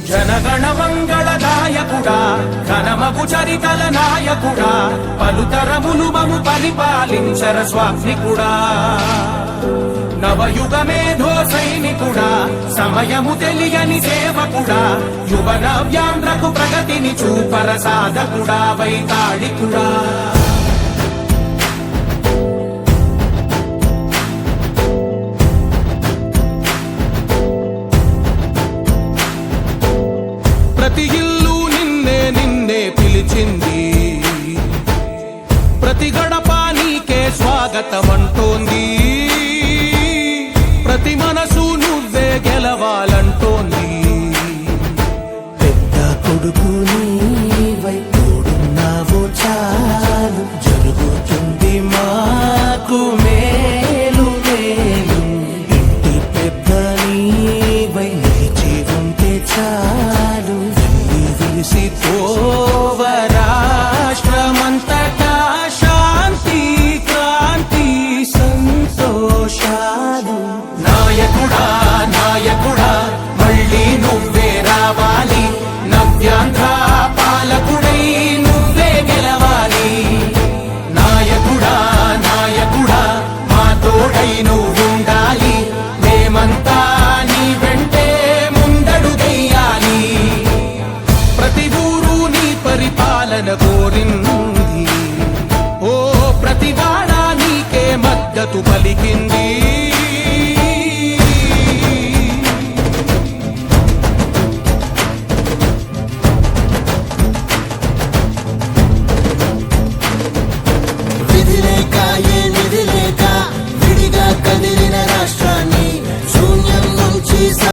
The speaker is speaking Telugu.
జనగణ మంగళ నాయకుడా ఘనమగు చరితల నాయకుడా పలుతరములు మము పరిపాలించర స్వామికుడా నవయుగ మేధో సైనికుడా సమయము తెలియని సేవకుడా యువ నవ్యాంధ్రకు ప్రగతిని చూపర సాధకుడా వైతాళికుడా ప్రతి ఇల్లు నిన్నే నిన్నే పిలిచింది ప్రతి గడప నీకే స్వాగతమంటోంది